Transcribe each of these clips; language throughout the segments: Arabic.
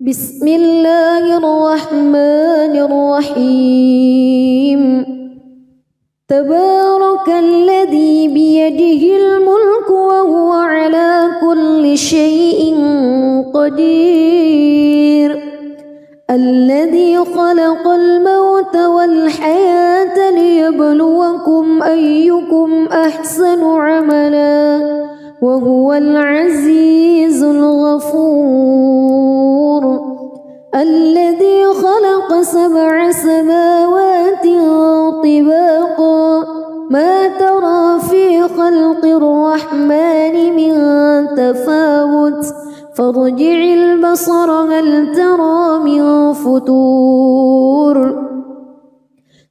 بسم الله الرحمن الرحيم تبارك الذي بيده الملك وهو على كل شيء قدير الذي خلق الموت والحياة ليبلوكم أيكم أحسن عملا وهو العزيز الغفور الذي خلق 7 سماوات طباقا ما ترى في خلق الرحمن من تفاوت فارجع البصر هل ترى من فتور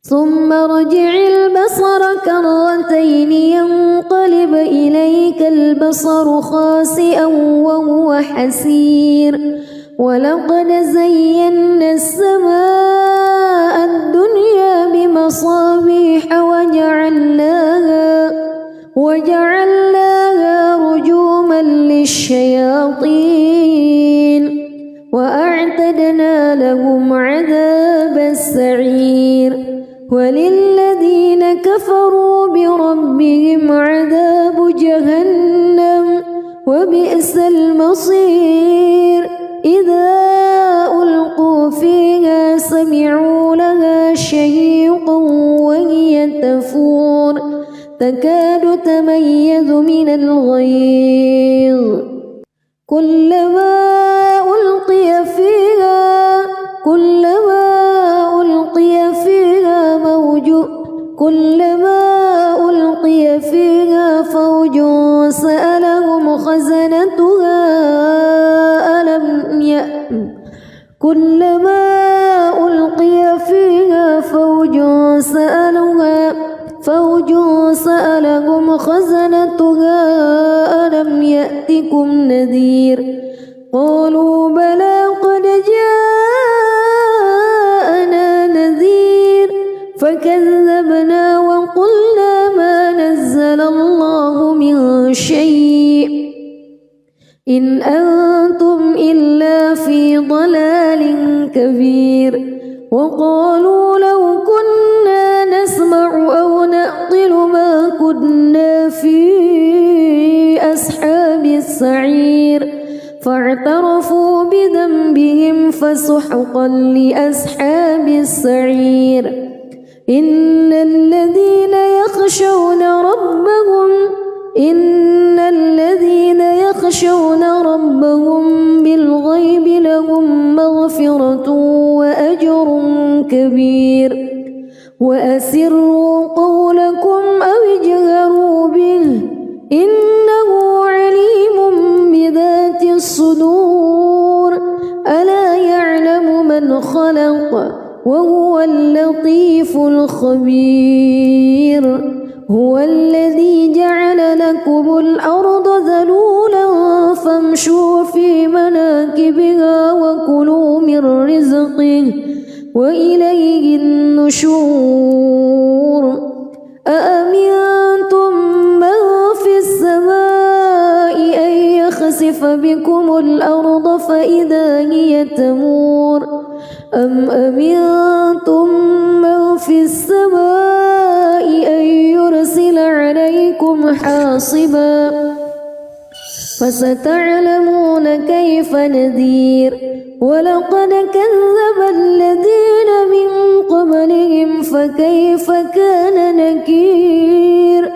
ثم ارجع البصر كرتين ينقلب إليك البصر خاسئا وهو حسير ولقد زينا السماء الدنيا بمصابيح وجعلناها رجوما للشياطين وأعتدنا لهم عذاب السعير وللذين كفروا بربهم عذاب جهنم وبئس المصير إذا ألقوا فيها سمعوا لها شهيقا وهي تفور تكاد تميز من الغيظ كلما ألقي فيها فوج سألهم خزنتها ألم يأتكم نذير قالوا بلى قد جاءنا نذير فكذبنا وقلنا ما نزل الله من شيء إن أنتم إلا في ضلال كبير وقالوا لو كنا نسمع أو نعقل ما كنا في أصحاب السعير فاعترفوا بذنبهم فسحقا لأصحاب السعير إن الذين يخشون ربهم بالغيب لهم مغفرة وأجر كبير وأسروا قولكم أو اجهروا به إنه عليم بذات الصدور ألا يعلم من خلق وهو اللطيف الخبير هو الذي جعل لكم الأرض ذلولا فامشوا في مناكبها وكلوا من رزقه وإليه النشور أأمنتم من في السماء أن يخسف بكم الأرض فإذا هي تمور أم أمنتم من في السماء أن يرسل عليكم حاصبا فستعلمون كيف نذير ولقد كذب الذين من قبلهم فكيف كان نكير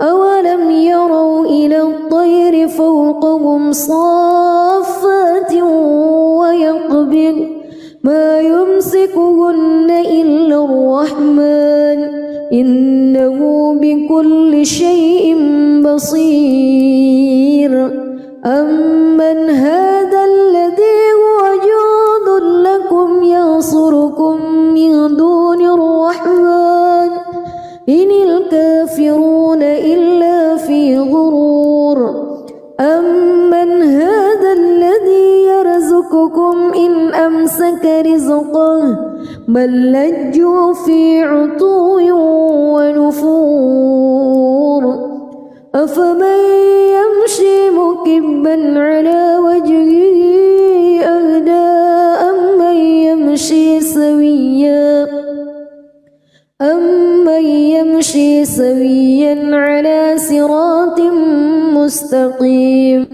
أولم يروا إلى الطير فوقهم صافات ويقبض ما يمسكهن إلا الرحمن إنه بكل شيء بصير أمن هذا الذي هو جند لكم ينصركم من دون الرحمن إن الكافرون إلا في غرور أمن هذا الذي يرزقكم إن أمسك رزقه بل لجوا في عتو ونفور أفمن يمشي مكبا على وجهه أهدى سويا على صراط مستقيم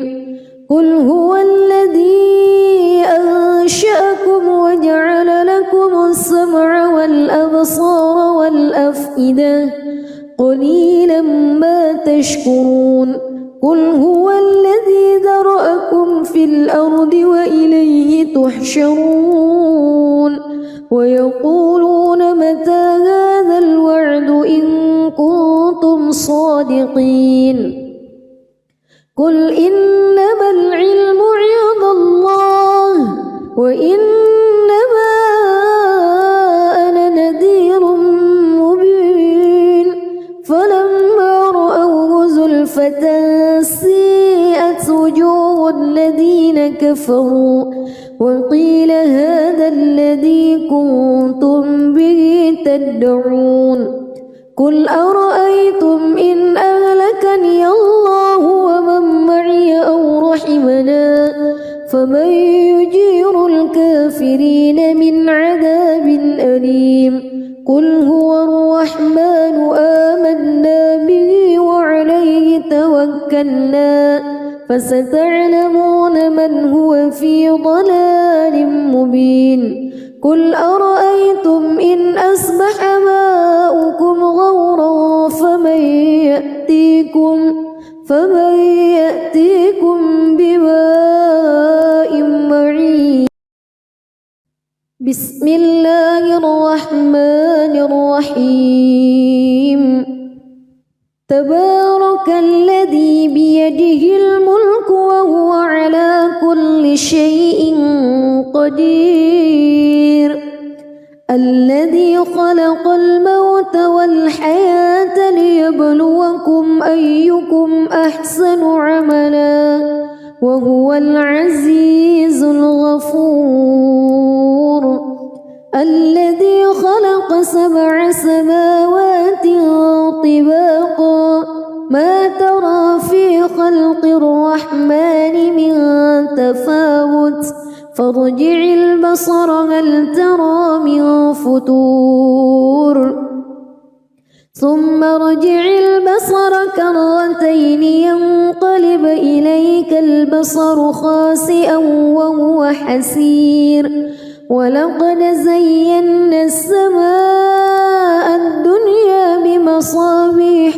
قل هو الذي أنشأكم وجعل لكم السمع والأبصار والأفئدة قليلا ما تشكرون قل هو الذي ذرأكم في الأرض وإليه تحشرون ويقولون متى هذا الوعد إن كنتم صادقين قل إنما العلم عند الله وإنما أنا نذير مبين فلما رأوه زلفة سيئت وجوه الذين كفروا وقيل هذا الذي كنتم به تدعون قل أرأيتم إن أهلكني الله ومن معي أو رحمنا فمن يجير الكافرين من عذاب أليم قل هو الرحمن آمنا به وعليه توكلنا فستعلمون من هو في ضلال مبين قل أرأيتم إن أصبح ماؤكم غورا فمن يأتيكم بماء معين بسم الله الرحمن الرحيم تبارك الذي بيده الملك وهو على كل شيء قدير الذي خلق الموت والحياة ليبلوكم أيكم أحسن عملا وهو العزيز الغفور الذي خلق 7 سماوات طباقا ما ترى في خلق الرحمن من تفاوت فارجع البصر هل ترى من فتور ثم ارجع البصر كرتين ينقلب إليك البصر خاسئا وهو حسير ولقد زينا السماء الدنيا بمصابيح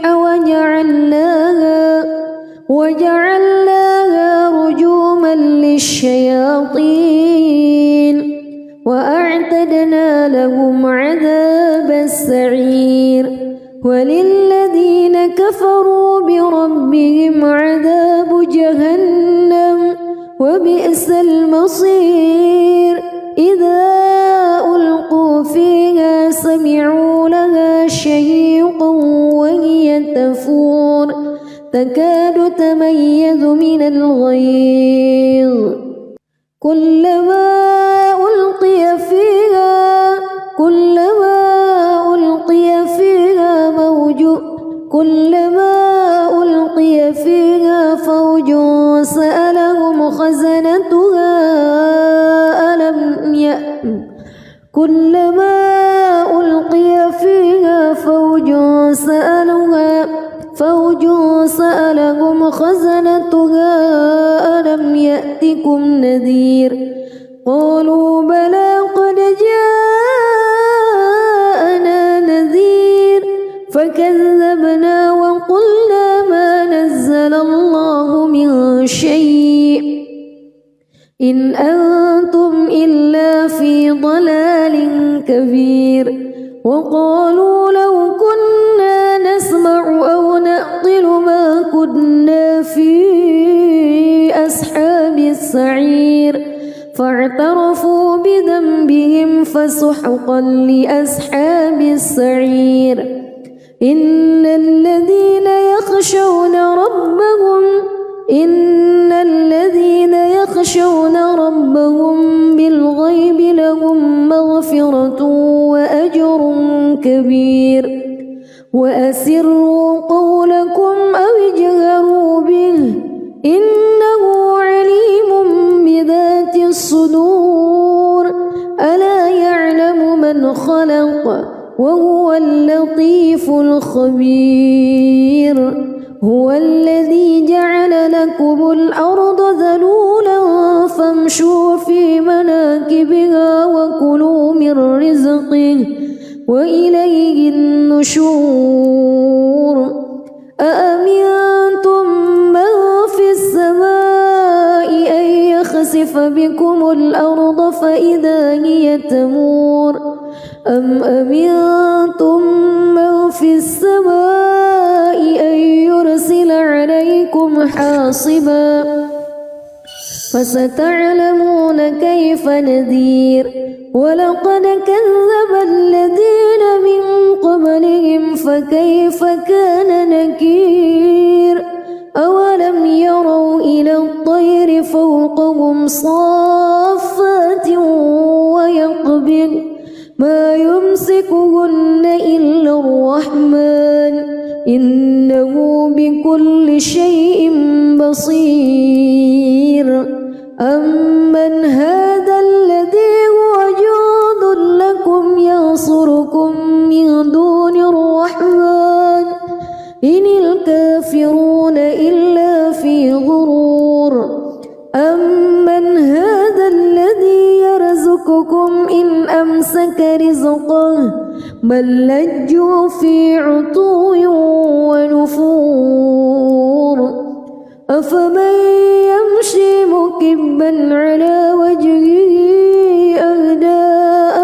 وجعلناها رجوما للشياطين وأعتدنا لهم عذاب السعير وللذين كفروا بربهم عذاب جهنم وبئس المصير إذا ألقوا فيها سمعوا لها شهيقا وهي تفور تكاد تميز من الغيظ كلما ألقي فيها فوج سألهم خزنتها ألم يأتكم نذير قالوا بلى قد جاءنا نذير فكذبنا وقلنا ما نزل الله من شيء إن أنتم إلا في ضلال كبير وقالوا لو كنا نسمع أو نعقل ما كنا في أصحاب السعير فاعترفوا بذنبهم فسحقا لأصحاب السعير إن الذين يخشون ربهم بالغيب لهم مغفرة وأجر كبير وأسروا قولكم أو اجهروا به إنه عليم بذات الصدور ألا يعلم من خلق وهو اللطيف الخبير هو الذي جعل لكم الأرض ذلولا فامشوا في مناكبها وكلوا من رزقه وإليه النشور أأمنتم من في السماء أن يخسف بكم الأرض فإذا هي تمور أم أمنتم من في السماء أن يرسل عليكم حاصبا فستعلمون كيف نذير ولقد كذب الذين من قبلهم فكيف كان نكير أولم يروا إلى الطير فوقهم صافات ويقبض ما يمسكهن إلا الرحمن إنه بكل شيء بصير أمن هذا الذي هو جند لكم ينصركم من دون الرحمن إن الكافرون إلا في غرور أمن هذا الذي يرزقكم إن أمسك رزقه بل لجوا في عتو ونفور أفمن يمشي مكبا على وجهه أهدى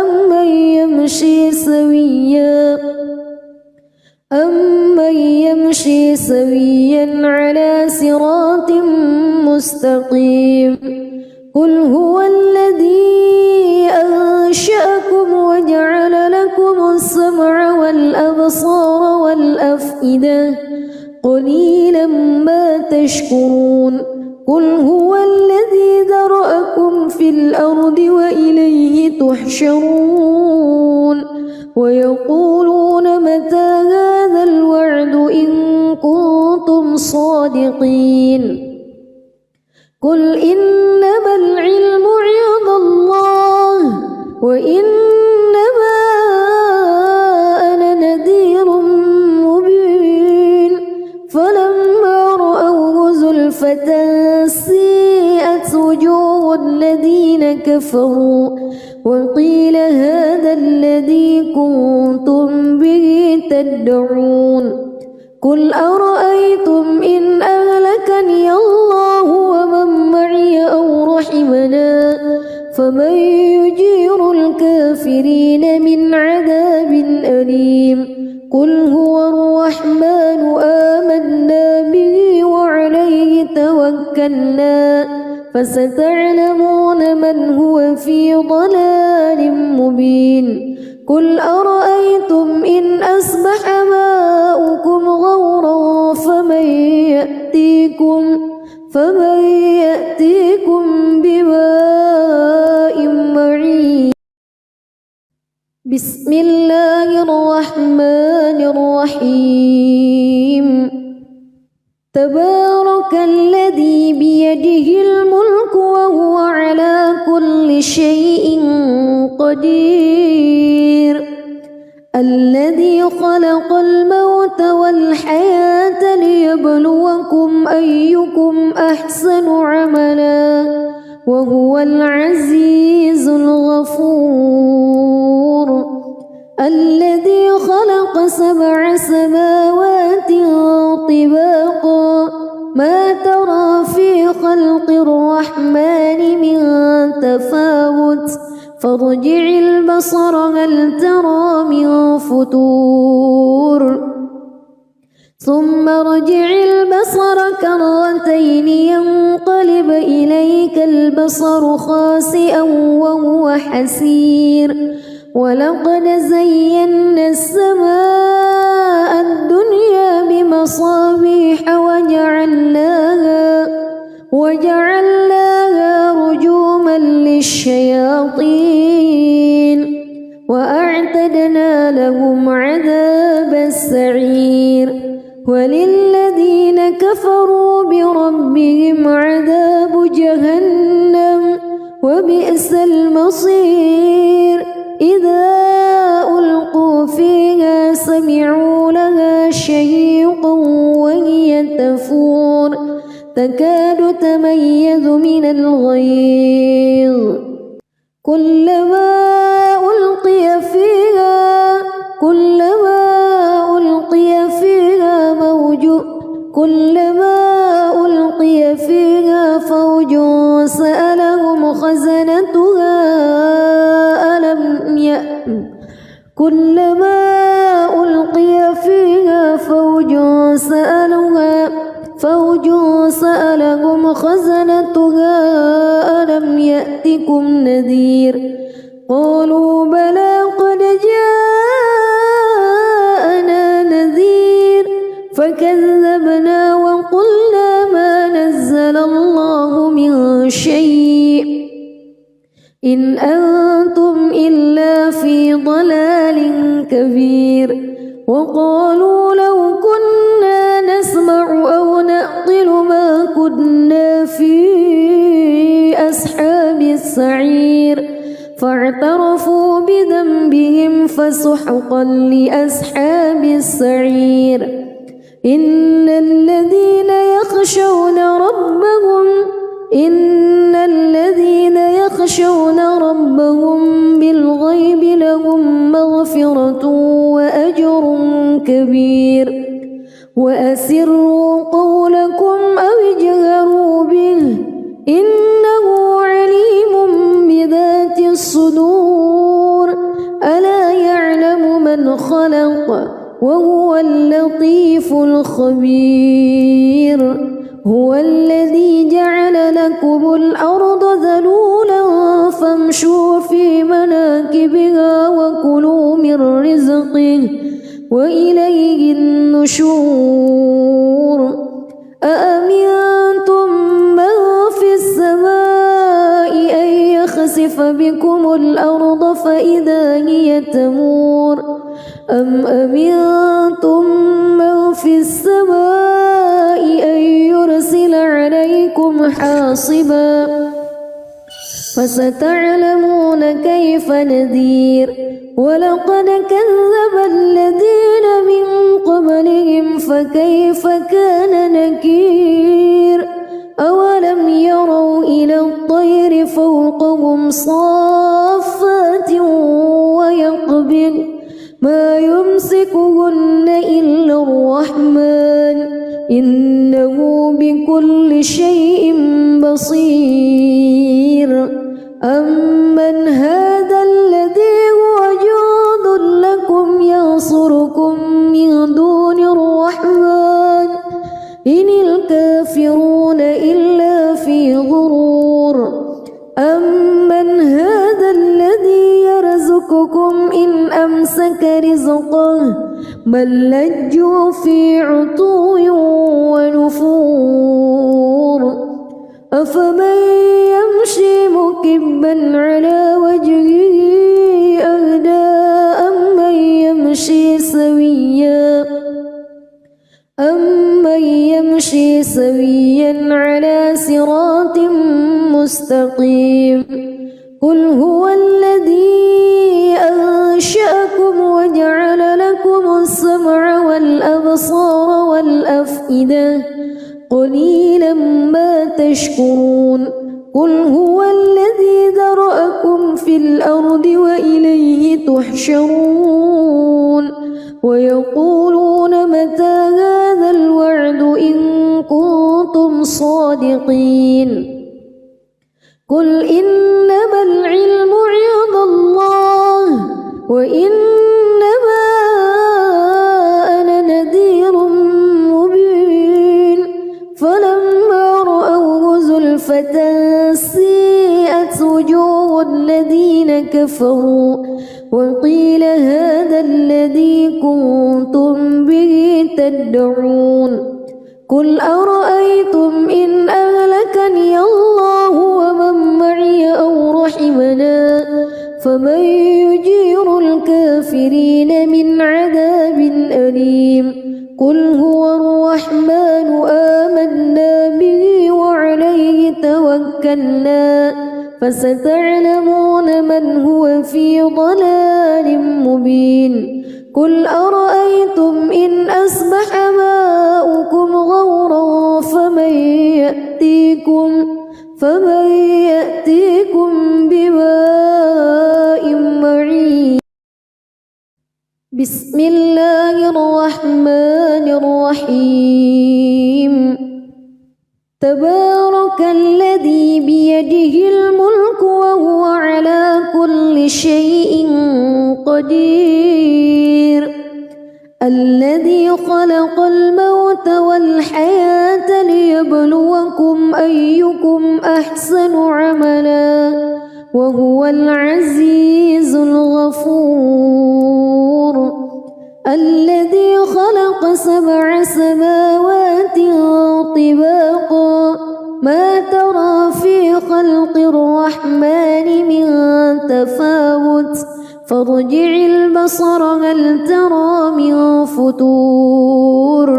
أمن يمشي سويا على صراط مستقيم قل هو الذي أنشأكم وجعل لكم السمع والأبصار والأفئدة قليلا ما تشكرون قل هو الذي ذرأكم في الأرض وإليه تحشرون ويقولون متى هذا الوعد إن كنتم صادقين قل إنما العلم عند الله وإنما أنا نذير مبين فلما رأوه زلفة سيئت وجوه الذين كفروا وقيل هذا الذي كنتم به تدعون قل أرأيتم إن أهلكني الله ومن معي أو رحمنا فمن يجير الكافرين من عذاب أليم قل هو الرحمن آمنا به وعليه توكلنا فستعلمون من هو في ضلال مبين قل أرأيتم إن أصبح ماؤكم غورا فمن يأتيكم بماء معين بسم الله الرحمن الرحيم تبارك الذي بيده الملك وهو على كل شيء قدير الذي خلق الموت والحياة ليبلوكم أيكم أحسن عملا وهو العزيز الغفور الذي خلق 7 سماوات طباقا ما ترى في خلق الرحمن من تفاوت فارجع البصر هل ترى من فتور ثم ارجع البصر كرتين ينقلب إليك البصر خاسئا وهو حسير ولقد زينا السماء الدنيا بمصابيح وجعلناها رجوما للشياطين وأعتدنا لهم عذاب السعير وللذين كفروا بربهم عذاب جهنم وبئس المصير إذا ألقوا فيها تكاد تميز من الغيظ كلما ألقي فيها فوج سألهم خزنتها ألم يأتكم نذير قالوا بلى قد جاءنا نذير فكذبنا وقلنا ما نزل الله من شيء إن أنتم إلا في ضلال كبير وقالوا لو كنا نسمع أو نعقل ما كنا في أصحاب السعير فاعترفوا بذنبهم فسحقا لأصحاب السعير إن الذين يخشون ربهم بالغيب لهم مغفرة وأجر كبير وأسروا قولكم أو اجهروا به إنه عليم بذات الصدور ألا يعلم من خلق وهو اللطيف الخبير هو الذي جعل لكم الأرض ذلولا فامشوا في مناكبها وكلوا من رزقه وإليه النشور أأمنتم من في السماء أن يخسف بكم الأرض فإذا هي تمور أم أمنتم من في السماء أن يرسل عليكم حاصبا فستعلمون كيف نذير ولقد كذب الذين من قبلهم فكيف كان نكير أولم يروا إلى الطير فوقهم صافات ويقبض ما يمسكهن إلا الرحمن إنه بكل شيء بصير أمن هذا الذي هو جند لكم ينصركم من دون الرحمن إن الكافرون إلا في غرور أمن هذا الذي يرزقكم إن أمسك رزقه بل لجوا في عتو ونفور أفمن يمشي مكبا على وجهه أهدى أمن يمشي سويا على صراط مستقيم قل هو الذي أنشأكم وجعل لكم السمع والأبصار والأفئدة قليلا ما تشكرون قل هو الذي ذرأكم في الأرض وإليه تحشرون ويقولون متى هذا الوعد إن كنتم صادقين قل إنما العلم عند الله وإنما أنا نذير مبين فلما رأوه زلفة سيئت وجوه الذين كفروا وقيل هذا الذي كنتم به تدعون قل أرأيتم إن أهلكني الله ومن معي أو رحمنا فمن يجير الكافرين من عذاب أليم قل هو الرحمن آمنا به وعليه توكلنا فستعلمون من هو في ضلال مبين قل أرأيتم إن أصبح ماؤكم غورا فمن يأتيكم بماء معين. بسم الله الرحمن الرحيم. تبارك الذي بيده الملك وهو على كل شيء قدير. الذي خلق الموت والحياة ليبلوكم أيكم أحسن عملا وهو العزيز الغفور. الذي خلق 7 سماوات طباقا ما ترى في خلق الرحمن من تفاوت فارجع البصر هل ترى من فتور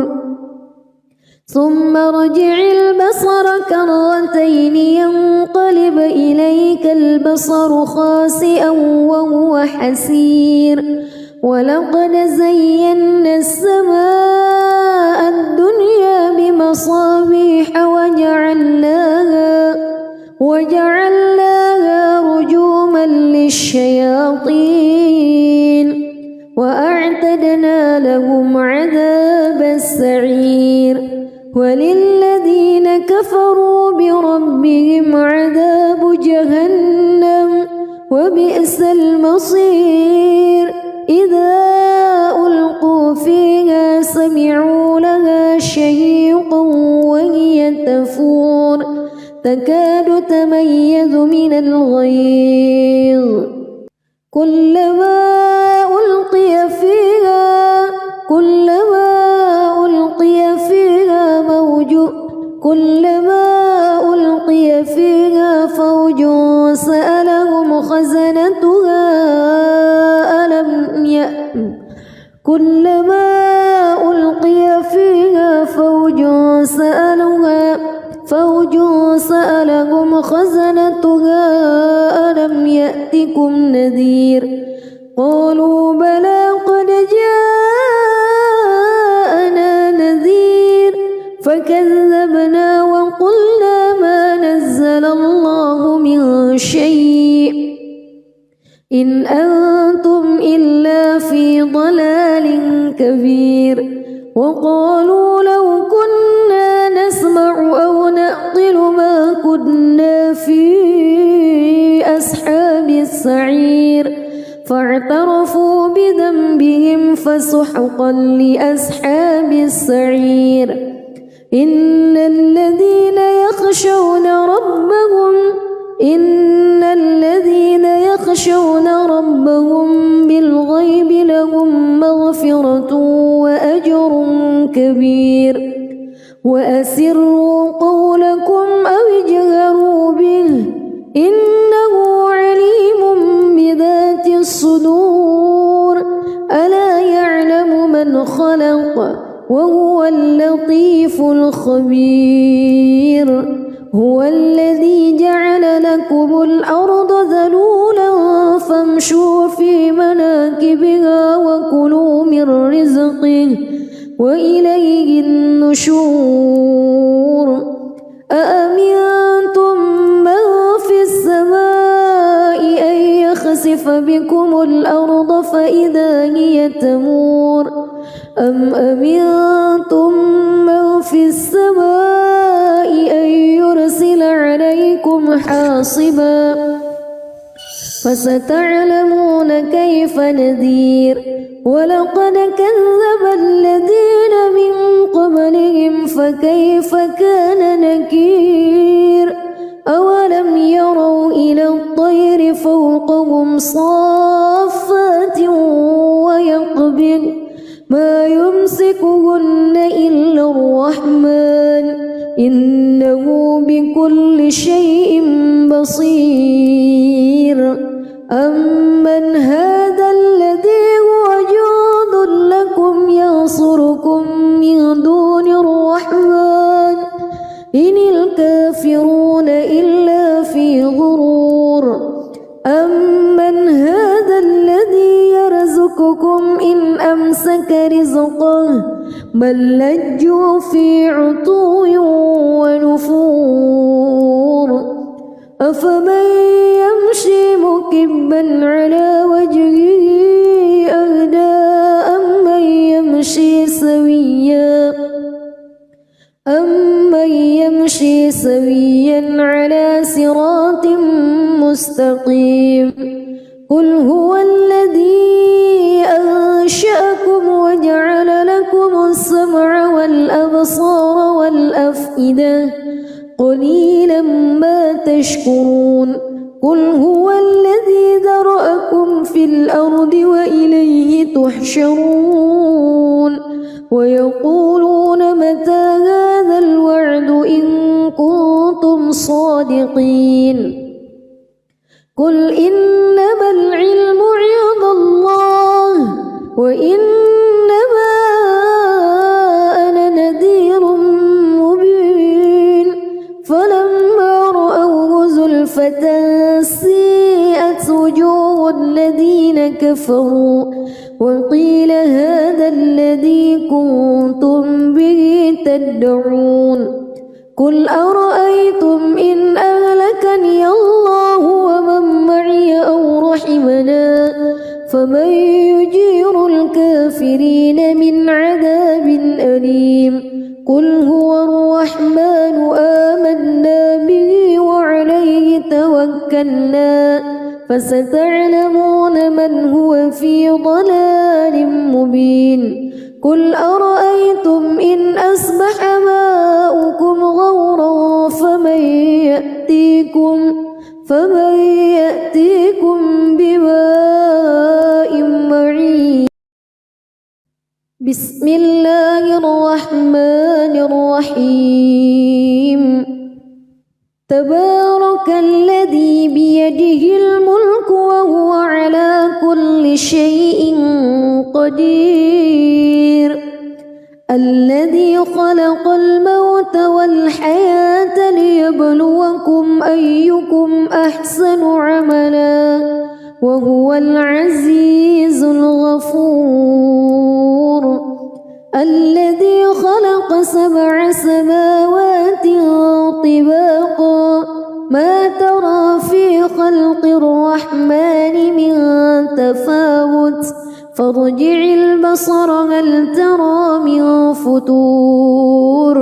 ثم ارجع البصر كرتين ينقلب إليك البصر خاسئا وهو حسير. ولقد زينا السماء الدنيا بمصابيح وجعلناها رجوما للشياطين وأعتدنا لهم عذاب السعير. وللذين كفروا بربهم عذاب جهنم وبئس المصير. إذا ألقوا فيها سمعوا لها شهيقا وهي تفور تكاد تميز من الغيظ. كلما ألقي فيها فوج سألهم خزنتها ألم يأتكم نذير. قالوا بلى قد جاءنا نذير فكذبنا وقلنا ما نزل الله من شيء إن أنتم إلا في ضلال كبير. وقالوا لو كنا نسمع أو نعقل ما كنا في أصحاب السعير فاعترفوا بذنبهم فسحقا لأصحاب السعير. إن الذين يخشون ربهم بالغيب لهم مغفرة وأجر كبير. وأسروا قولكم أو اجهروا به إنه عليم بذات الصدور. ألا يعلم من خلق وهو اللطيف الخبير. هو الذي جعل لكم الأرض ذلولا فامشوا في مناكبها وكلوا من رزقه وإليه النشور. أأمنتم من في السماء أن يخسف بكم الأرض فإذا هي تمور أم أمنتم من في السماء أن يرسل عليكم حاصبا فستعلمون كيف نذير. ولقد كذب الذين من قبلهم فكيف كان نكير. أولم يروا إلى الطير فوقهم صافات ويقبض ما يمسكهن إلا الرحمن إنه بكل شيء بصير. أمن هذا الذي هو جند لكم ينصركم من دون الرحمن إن الكافرون إلا في غرور. أمن هذا الذي يرزقكم إن أمسك رزقه بل لجوا في عتو ونفور أفمن يمشي مكبا على وجهه أهدى أمن يمشي سويا على صراط مستقيم قل هو الذي أنشأكم وجعل لكم السمع والأبصار والأفئدة قليلا ما تشكرون قل هو الذي ذرأكم في الأرض وإليه تحشرون ويقولون متى هذا الوعد إن كنتم صادقين قل إنما العلم عند الله وإنما أنا نذير مبين فلما رأوه زلفة سيئت وجوه الذين كفروا وقيل هذا الذي كنتم به تدعون قل أرأيتم إن أهلكني الله ومن معي أو رحمنا فمن يجير الكافرين من عذاب أليم قل هو الرحمن آمنا به وعليه توكلنا فستعلمون من هو في ضلال مبين قل أرأيتم إن أصبح ماؤكم غورا فمن يأتيكم بماء معين بسم الله الرحمن الرحيم تبارك الذي بيده الملك وهو على كل شيء قدير الذي خلق الموت والحياة ليبلوكم أيكم أحسن عملا وهو العزيز الغفور الذي خلق 7 سماوات طباقا ما ترى في خلق الرحمن من تفاوت فارجع البصر هل ترى من فتور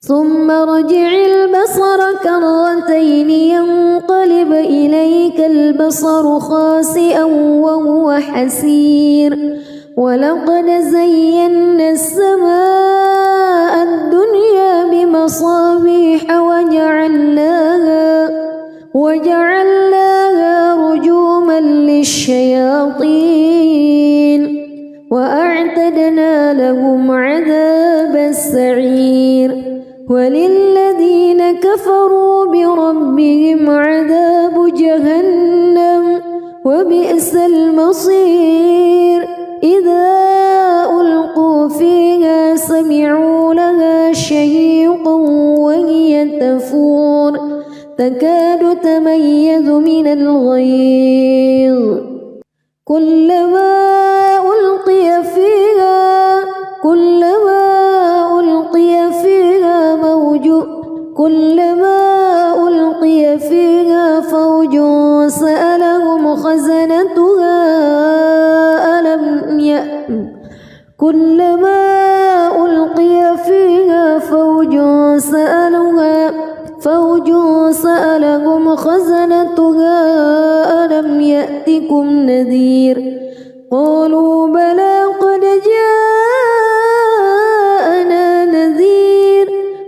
ثم ارجع البصر كرتين ينقلب إليك البصر خاسئا وهو حسير ولقد زينا السماء الدنيا بمصابيح وجعلناها رجوما للشياطين وأعتدنا لهم عذاب السعير وللذين كفروا بربهم عذاب جهنم وبئس المصير إذا ألقوا فيها سمعوا لها شهيقا وهي تفور تكاد تميز من الغيظ كلما ألقي فيها فوج سألهم خزنتها ألم يأتكم نذير قالوا بلى قد جاءنا نذير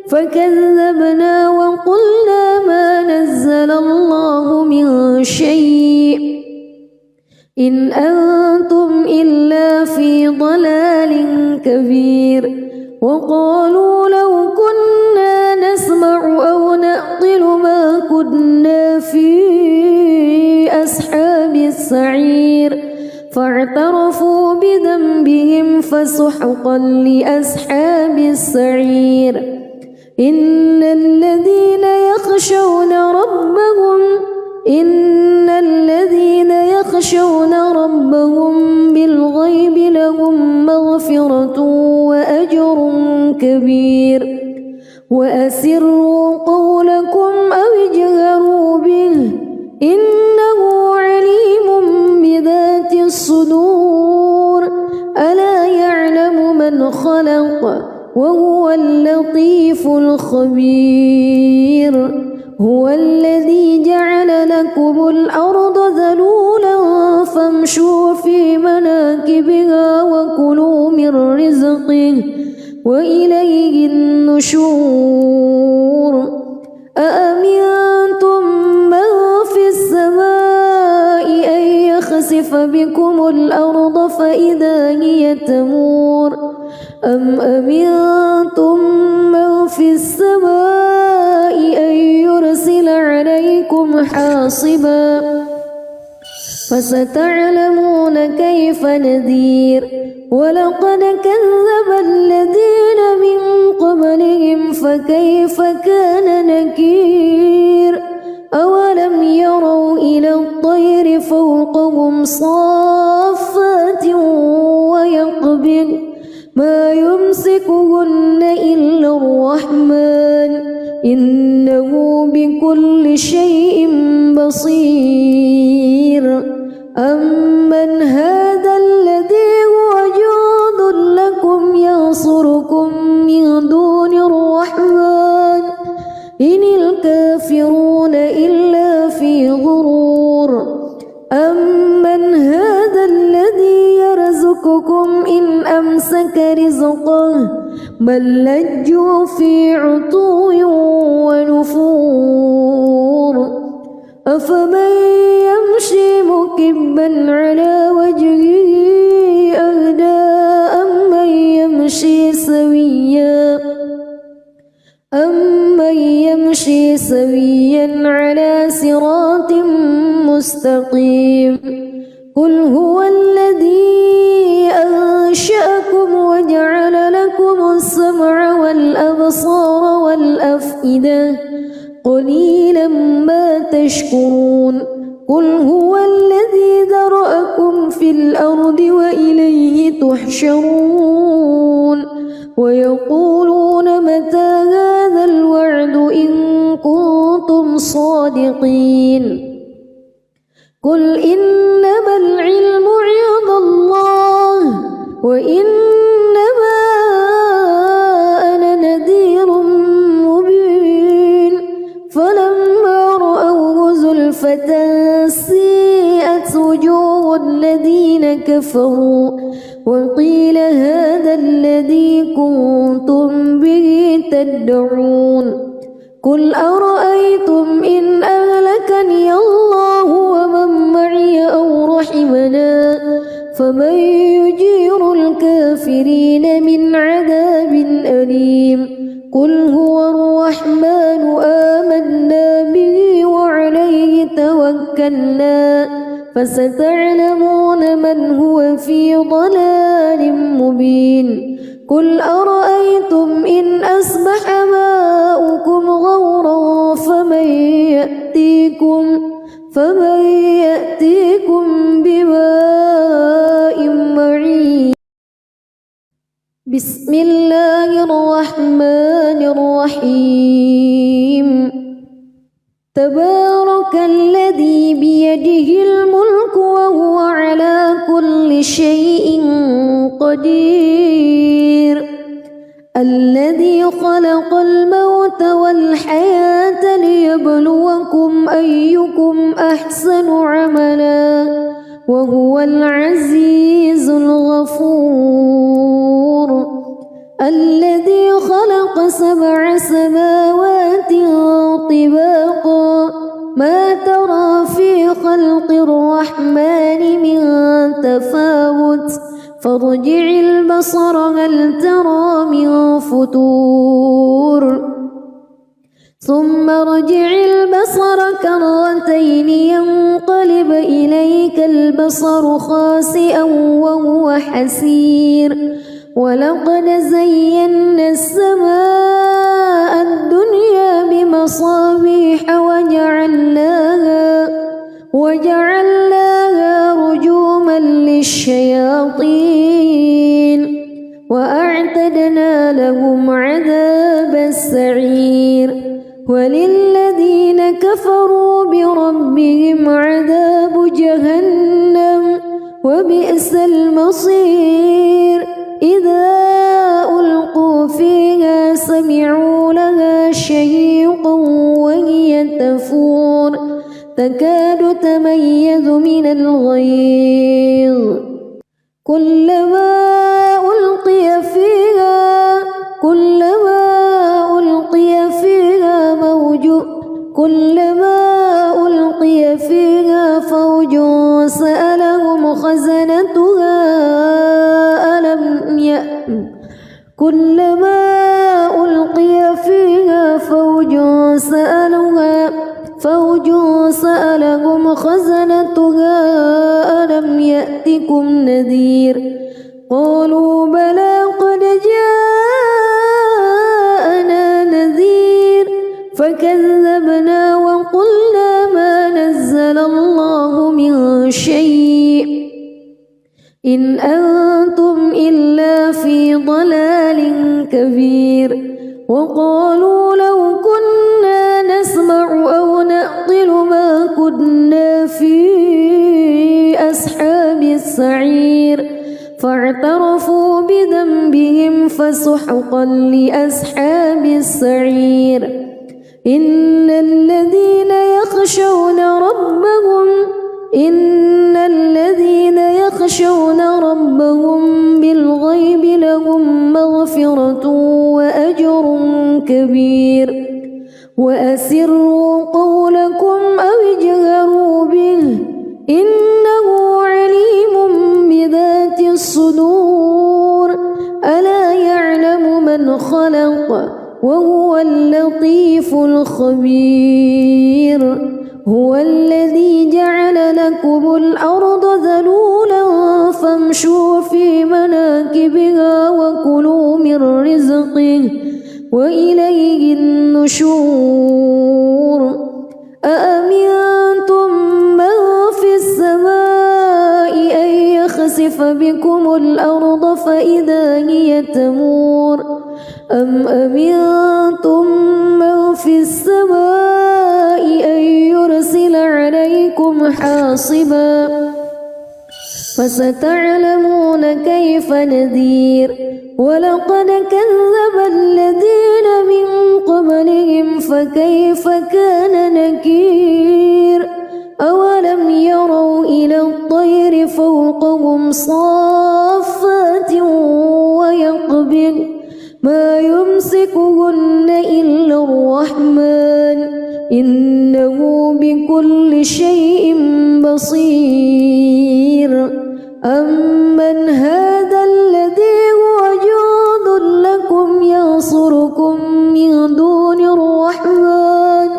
فكذبنا وقلنا ما نزل الله من شيء إن أنتم إلا في ضلال كبير وقالوا لو كنا نسمع أو نعقل ما كنا في أصحاب السعير فاعترفوا بذنبهم فسحقا لأصحاب السعير إن الذين يخشون ربهم بالغيب مغفرة وأجر كبير وأسروا قولكم أو اجهروا به إنه عليم بذات الصدور ألا يعلم من خلق وهو اللطيف الخبير هو الذي جعل لكم الأرض ذلولا فامشوا في مناكبها وكلوا من رزقه وإليه النشور أأمنتم من في السماء أن يخسف بكم الأرض فإذا هي تمور أم أمنتم من في السماء أن يرسل عليكم حاصبا فستعلمون كيف نذير ولقد كذب الذين من قبلهم فكيف كان نكير أولم يروا إلى الطير فوقهم صافات ويقبض ما يمسكهن إلا الرحمن إنه بكل شيء بصير أمن هذا الذي هو جند لكم ينصركم من دون الرحمن إن الكافرون إلا في غرور أمن هذا الذي يرزقكم إن أمسك رزقه بل لجوا في عتو ونفور أفمن يمشي مكبا على وجهه أهدى أمن يمشي سويا على صراط مستقيم قل هو الذي أنشأكم وجعل لكم السمع والأبصار والأفئدة قليلا ما تشكرون قل هو الذي ذرأكم في الأرض وإليه تحشرون ويقولون متى هذا الوعد إن كنتم صادقين قل إنما العلم عند الله وإنما أنا نذير مبين فلما رأوه زلفة سيئت وجوه الذين كفروا وقيل هذا الذي كنتم به تدعون قل أرأيتم إن أهلكني الله ومن معي أو رحمنا فمن يجير الكافرين من عذاب أليم قل هو الرحمن آمنا به وعليه توكلنا فستعلمون من هو في ضلال مبين قل أرأيتم إن أصبح ماؤكم غورا فمن يأتيكم بماء معين بسم الله الرحمن الرحيم تبارك الذي بيده الملك وهو على كل شيء قدير الذي خلق الموت والحياة ليبلوكم أيكم أحسن عملا وهو العزيز الغفور الذي خلق 7 سماوات طباقا ما ترى في خلق الرحمن من تفاوت فارجع البصر هل ترى من فتور ثم ارجع البصر كرتين ينقلب إليك البصر خاسئا وهو حسير ولقد زينا السماء الدنيا بمصابيح وجعلناها رجوما للشياطين أعتدنا لهم عذاب السعير وللذين كفروا بربهم عذاب جهنم وبئس المصير إذا ألقوا فيها سمعوا لها شهيقا وهي تفور تكاد تميز من الغيظ كلما ألقي فيها فوج سألهم خزنتها ألم يأتكم نذير قالوا بلى قد جاءنا نذير فكذبنا وقلنا ما نزل الله من شيء إن أنتم إلا في ضلال كبير وقالوا لو كنا نسمع أو نعقل ما كنا في أصحاب السعير فاعترفوا بذنبهم فسحقا لأصحاب السعير إن الذين يخشون ربهم بالغيب لهم مغفرة وأجر كبير وأسروا قولكم أو اجهروا به إنه عليم بذات الصدور ألا يعلم من خلق وهو اللطيف الخبير هو الذي جعل لكم الأرض ذلولا فامشوا في مناكبها وكلوا من رزقه وإليه النشور أأمنتم من في السماء أن يخسف بكم الأرض فإذا هي تمور أم أمنتم من في السماء أن يرسل عليكم حاصبا فستعلمون كيف نذير ولقد كذب الذين من قبلهم فكيف كان نكير أولم يروا إلى الطير فوقهم صافات ويقبض ما يمسكهن إلا الرحمن إنه بكل شيء بصير أمن هذا الذي هو جند لكم ينصركم من دون الرحمن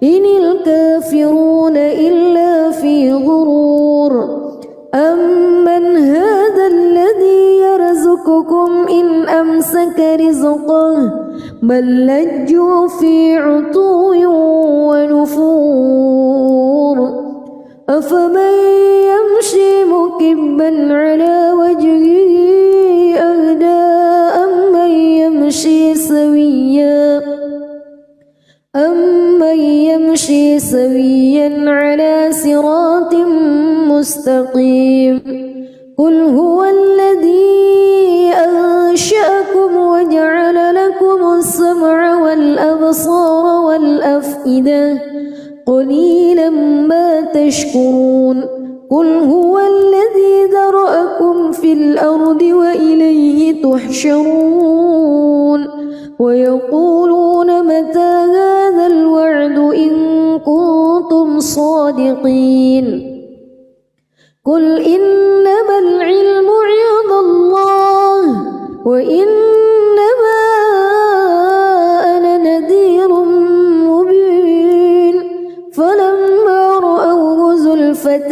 إن الكافرون إلا في غرور أمن هذا الذي يرزقكم إن أمسك رزقه بل لجوا في عتو ونفور أفمن يمشي مكبا على وجهه أهدى أمن يمشي سويا على صراط مستقيم قل هو الذي أنشأكم وجعل لكم السمع والأبصار والأفئدة قليلا ما تشكرون قل هو الذي ذرأكم في الأرض وإليه تحشرون ويقولون متى هذا الوعد إن كنتم صادقين قل إنما العلم عند الله وإنما أنا نذير مبين فلما رأوه زلفة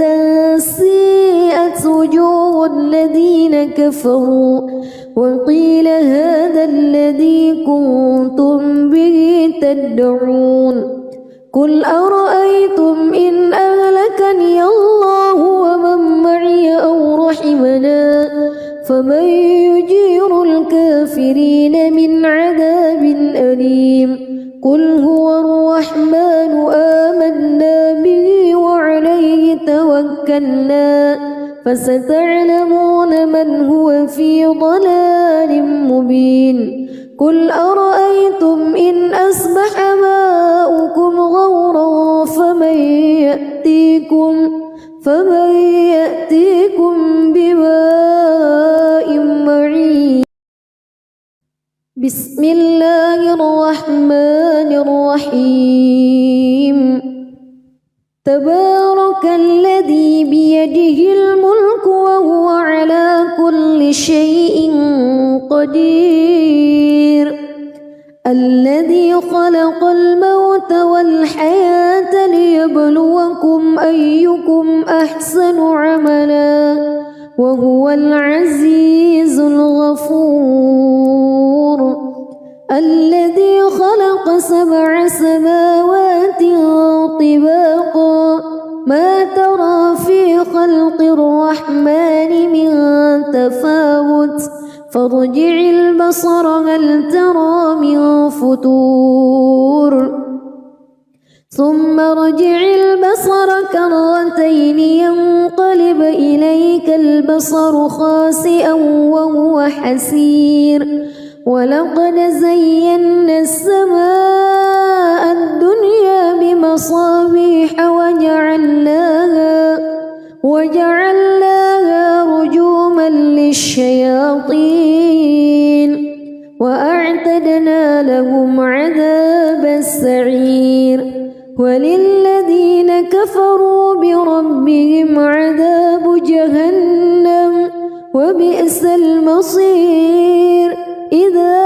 سيئت وجوه الذين كفروا وقيل هذا الذي كنتم به تدعون قل أرأيتم إن أهلكني الله ومن معي أو رحمنا فمن يجير الكافرين قل هو الرحمن آمنا به وعليه توكلنا فستعلمون من هو في ضلال مبين قل أرأيتم إن أصبح ماؤكم غورا فمن يأتيكم بماء معين. بسم الله الرحمن الرحيم. تبارك الذي بيده الملك وهو على كل شيء قدير الذي خلق الموت والحياة ليبلوكم أيكم أحسن عملا وهو العزيز الغفور الذي خلق 7 سماوات طباقا ما ترى في خلق الرحمن من تفاوت فارجع البصر هل ترى من فتور ثم ارجع البصر كرتين ينقلب إليك البصر خاسئا وهو حسير ولقد زينا السماء الدنيا بمصابيح وجعلناها رجوما للشياطين وأعتدنا لهم عذاب السعير وللذين كفروا بربهم عذاب جهنم وبئس المصير إذا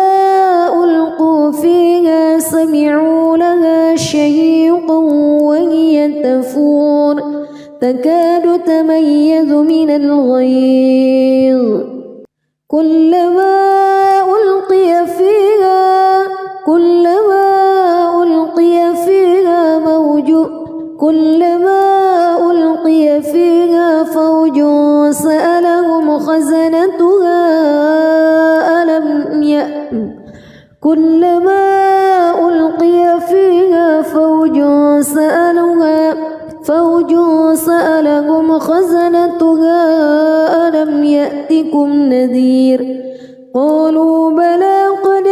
ألقوا فيها سمعوا لها شهيقا وهي تفور تكاد تميز من الغيظ كلما ألقي فيها فوج سألهم خزنتها كلما ألقي فيها فوج سألهم خزنتها ألم يأتكم نذير قالوا بلى قد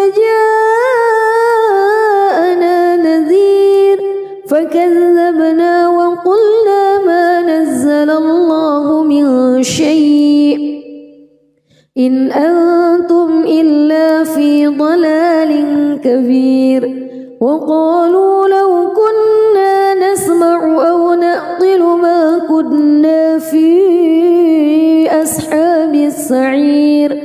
جاءنا نذير فكذبنا وقلنا ما نزل الله من شيء إن أنتم إلا في ضلال كبير وقالوا لو كنا نسمع أو نعقل ما كنا في أصحاب السعير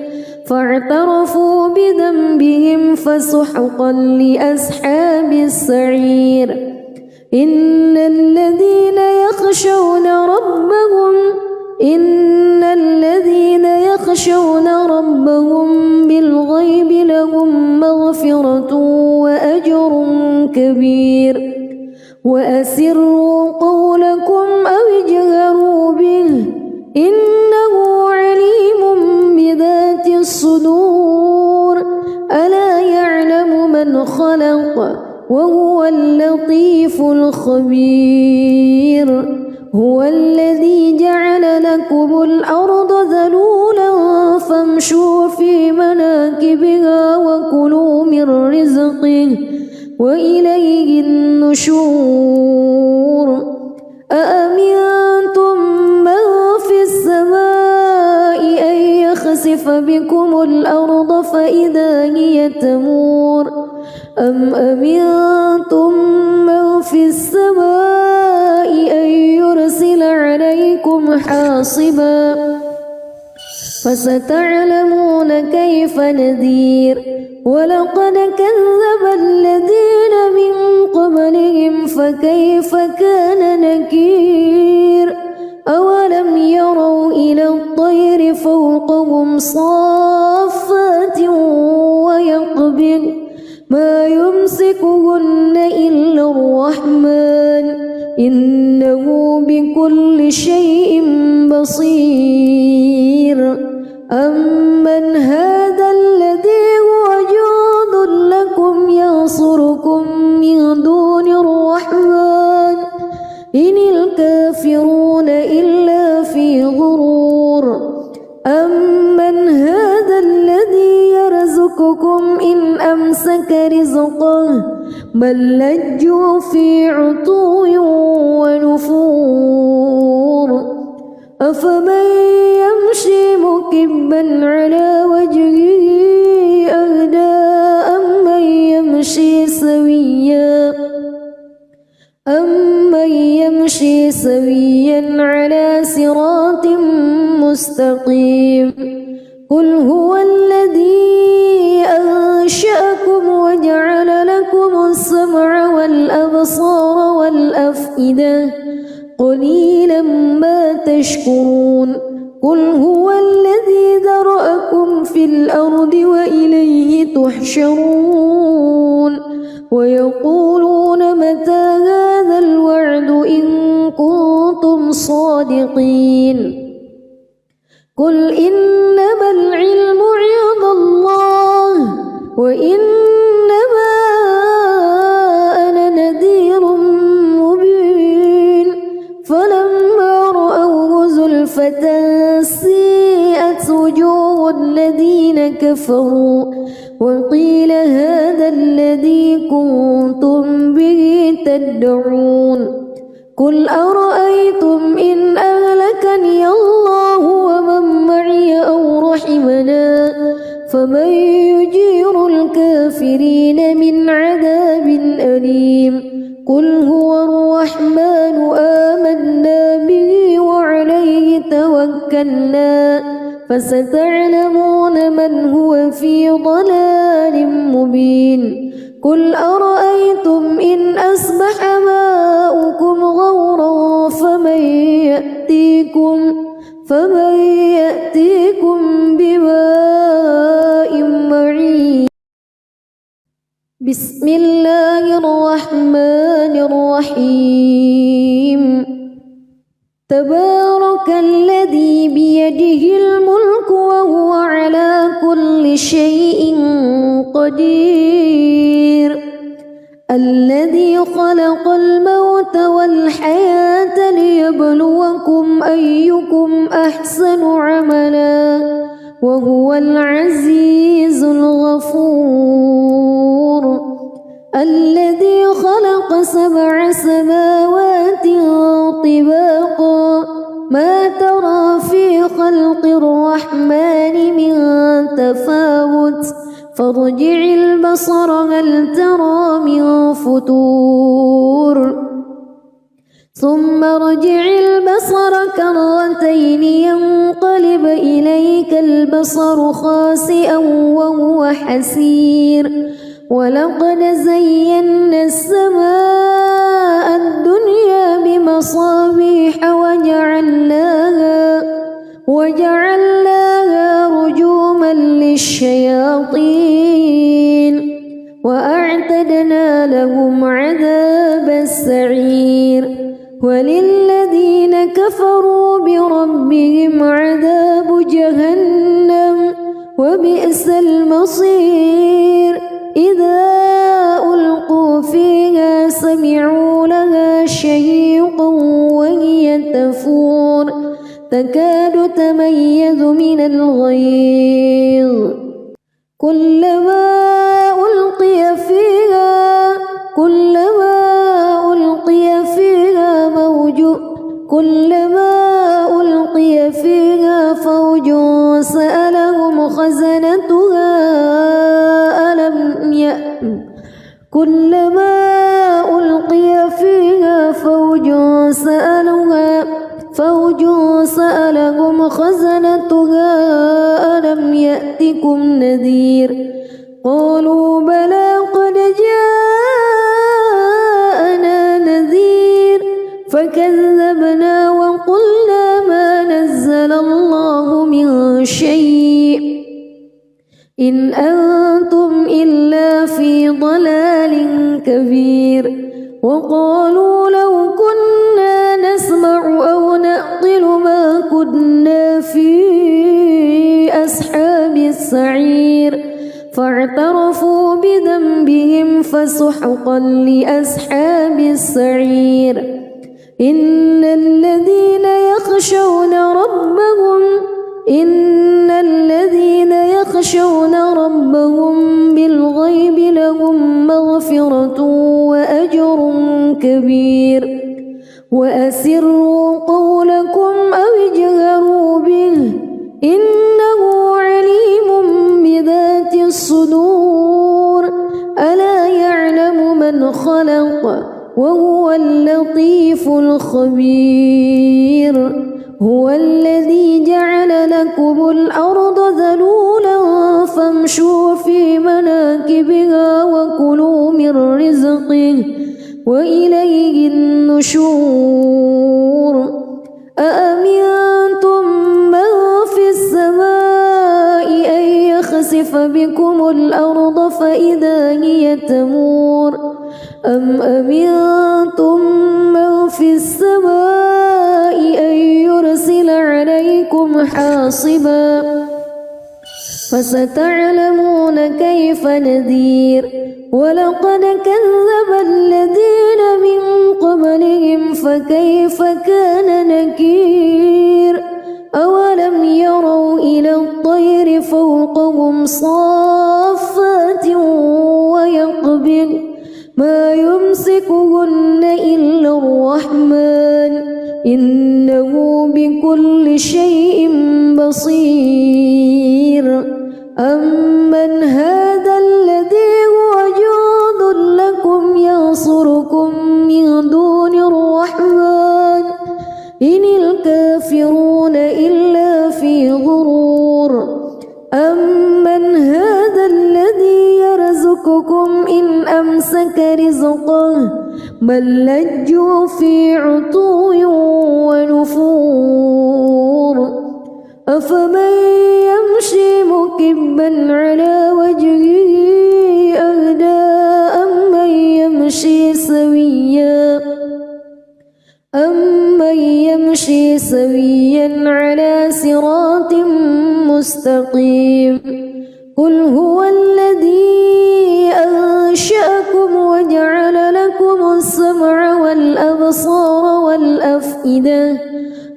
فاعترفوا بذنبهم فسحقا لأصحاب السعير إن الذين يخشون ربهم بالغيب لهم مغفرة وأجر كبير وأسروا قولكم أو اجهروا به إنه عليم بذات الصدور ألا يعلم من خلق وهو اللطيف الخبير هو الذي جعل لكم الأرض ذلولا فامشوا في مناكبها وكلوا من رزقه وإليه النشور أأمنتم من في السماء أن يخسف بكم الأرض فإذا هي تمور أم أمنتم من في السماء أن يرسل عليكم حاصبا فستعلمون كيف نذير ولقد كذب الذين من قبلهم فكيف كان نكير أولم يروا إلى الطير فوقهم صافات ويقبض ما يمسكهن إلا الرحمن إنه بكل شيء بصير أمن هذا الذي هو جند لكم ينصركم من بل لجوا في عتو ونفور أفمن يمشي مكبا على وجهه أهدى أمن يمشي سويا على صراط مستقيم قل هو الذي أنشأكم وجعل لكم السمع والأبصار والأفئدة قليلا ما تشكرون قل هو الذي ذرأكم في الأرض وإليه تحشرون ويقولون متى هذا الوعد إن كنتم صادقين قل إنما العلم عند الله وإنما أنا نذير مبين فلما رأوه زلفة سيئت وجوه الذين كفروا وقيل هذا الذي كنتم به تدعون قل أرأيتم إن أهلكني الله ومن معي أو رحمنا فمن يجير الكافرين من عذاب أليم قل هو الرحمن آمنا به وعليه توكلنا فستعلمون من هو في ضلال مبين قل أرأيتم إن أصبح ماؤكم غورا فمن يأتيكم بماء معين بسم الله الرحمن الرحيم تبارك الذي بيده الملك وهو على كل شيء قدير الذي خلق الموت والحياة ليبلوكم أيكم أحسن عملا وهو العزيز الغفور الذي خلق 7 سماوات طباقا ما ترى في خلق الرحمن من تفاوت فارجع البصر هل ترى من فتور ثم ارجع البصر كرتين ينقلب إليك البصر خاسئا وهو حسير ولقد زينا السماء الدنيا بمصابيح وجعلناها رجوما للشياطين وأعتدنا لهم عذاب السعير وللذين كفروا بربهم عذاب جهنم وبئس المصير إذا ألقوا فيها سمعوا لها شهيقا وهي تفور تكاد تميز من الغيظ كلما ألقي فيها فوج سألهم خزنتها ألم يأتكم نذير قالوا بلى قد جاءنا نذير فكذبنا وقلنا ما نزل الله من شيء إن أنتم إلا في ضلال كبير وقالوا لو كنا نسمع أو نعقل ما كنا في أصحاب السعير فاعترفوا بذنبهم فسحقا لأصحاب السعير إن الذين يخشون ربهم بالغيب لهم مغفرة كبير وأسروا قولكم أو اجهروا به إنه عليم بذات الصدور ألا يعلم من خلق وهو اللطيف الخبير هو الذي جعل لكم الأرض ذلولا فامشوا في مناكبها وكلوا من رزقه وإليه النشور أأمنتم من في السماء أن يخسف بكم الأرض فإذا هي تمور أم أمنتم من في السماء أن يرسل عليكم حاصبا فستعلمون كيف نذير ولقد كذب الذين من قبلهم فكيف كان نكير أولم يروا إلى الطير فوقهم صافات ويقبض ما يمسكهن إلا الرحمن إنه بكل شيء بصير أمن هذا الذي هو جند لكم ينصركم من دون الرحمن إن الكافرون إلا في غرور أمن هذا الذي يرزقكم إن أمسك رزقه بل لجوا في عتو ونفور أفمن يمشي مكبا على وجهه أهدى أمن يمشي سويا على صراط مستقيم قل هو الذي أنشأكم وجعل لكم السمع والأبصار والأفئدة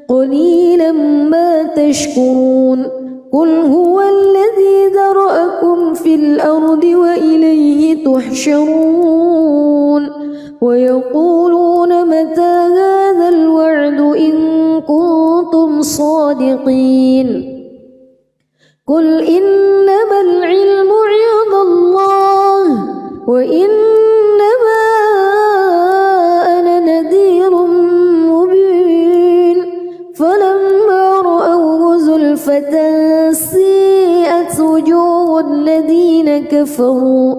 قليلا ما تشكرون قل هو الذي ذرأكم في الأرض وإليه تحشرون ويقولون متى هذا الوعد إن كنتم صادقين قل إنما العلم عند الله وإنما أنا نذير مبين فلما رأوه زلفة سيئت وجوه الذين كفروا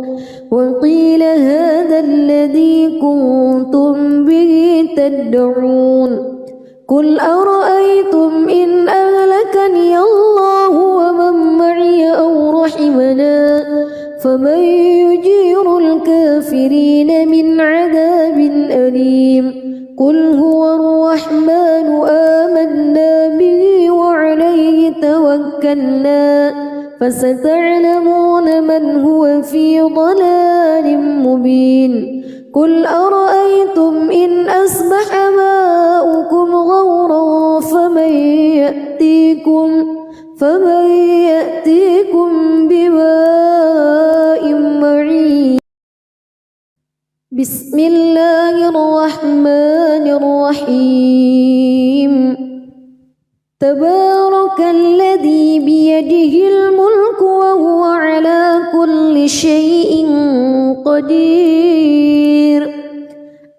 وقيل هذا الذي كنتم به تدعون قل أرأيتم إن أهلكني الله ومن معي أو رحمنا فمن يجير الكافرين من عذاب أليم قل هو الرحمن آمنا به وعليه توكلنا فستعلمون من هو في ضلال مبين قل أرأيتم إن أصبح ماؤكم غورا فمن يأتيكم بماء معين بسم الله الرحمن الرحيم تبارك الذي بيده الملك وهو على كل شيء قدير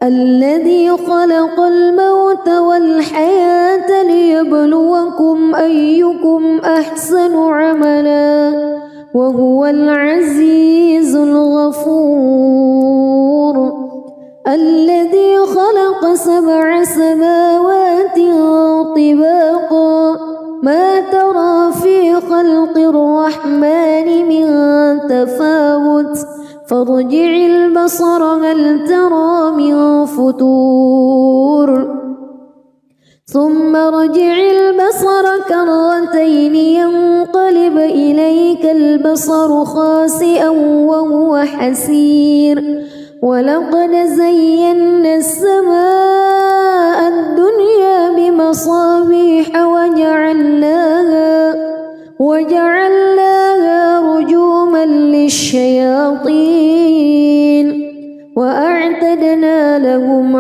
الذي خلق الموت والحياة ليبلوكم أيكم أحسن عملا وهو العزيز الغفور الذي خلق 7 سماوات طباقا ما ترى في خلق الرحمن من تفاوت فارجع البصر هل ترى من فتور ثم ارجع البصر كرتين ينقلب إليك البصر خاسئا وهو حسير ولقد زينا السماء الدنيا بمصابيح وجعلناها رجوما للشياطين وأعتدنا لهم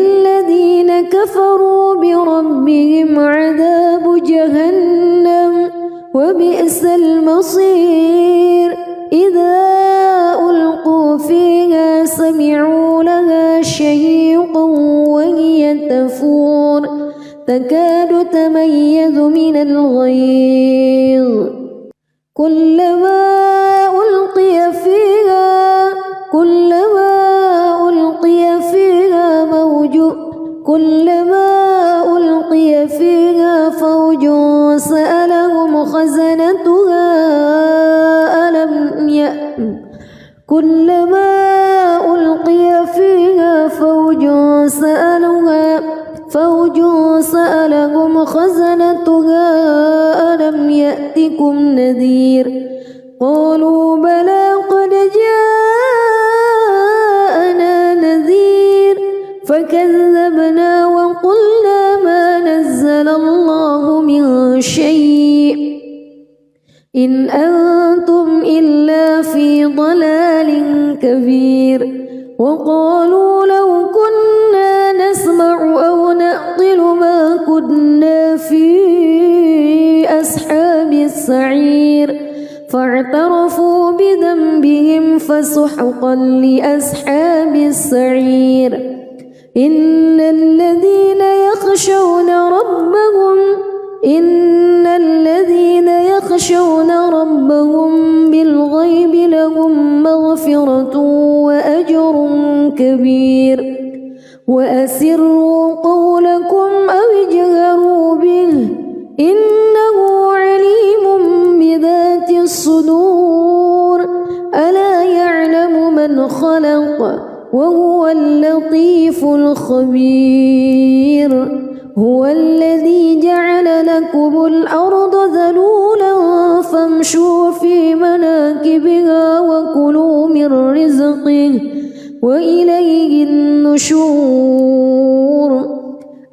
وللذين كفروا بربهم عذاب جهنم وبئس المصير إذا ألقوا فيها سمعوا لها شهيقا وهي تفور تكاد تميز من الغيظ كلما ألقي فيها فوج سألهم خزنتها ألم يأتكم نذير قالوا بلى قد جاءنا نذير فكذبنا وقلنا ما نزل الله من شيء إن أنتم إلا في ضلال كبير وقالوا لو كنا نسمع أو نعقل ما كنا في أصحاب السعير فاعترفوا بذنبهم فسحقا لأصحاب السعير إن الذين يخشون ربهم بالغيب لهم مغفرة وأجر كبير وأسروا قولكم أو اجهروا به إنه عليم بذات الصدور ألا يعلم من خلق وهو اللطيف الخبير هو الذي جعل لكم الأرض ذلولا فامشوا في مناكبها وكلوا من رزقه وإليه النشور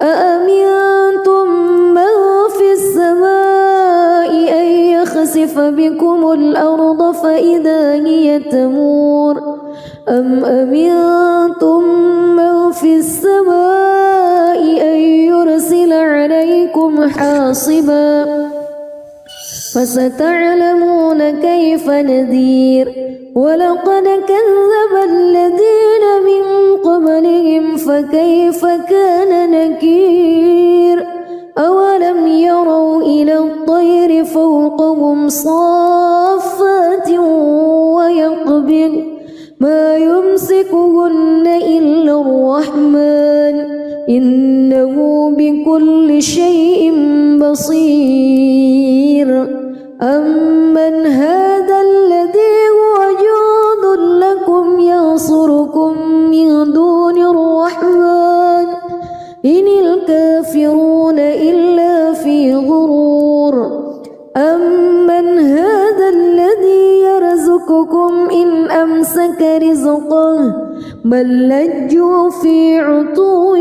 أأمنتم من في السماء أن يخسف بكم الأرض فإذا هي تمور أم أمنتم من في السماء أن يرسل عليكم حاصبا فستعلمون كيف نذير ولقد كذب الذين من قبلهم فكيف كان نكير أولم يروا إلى الطير فوقهم صافات ويقبض ما يمسكهن إلا الرحمن إنه بكل شيء بصير أمن هذا الذي هو جند لكم ينصركم من دون الرحمن إن الكافرون إلا في غرور أمن هذا الذي يرزقكم إن أمسك رزقه بل لجوا في عتو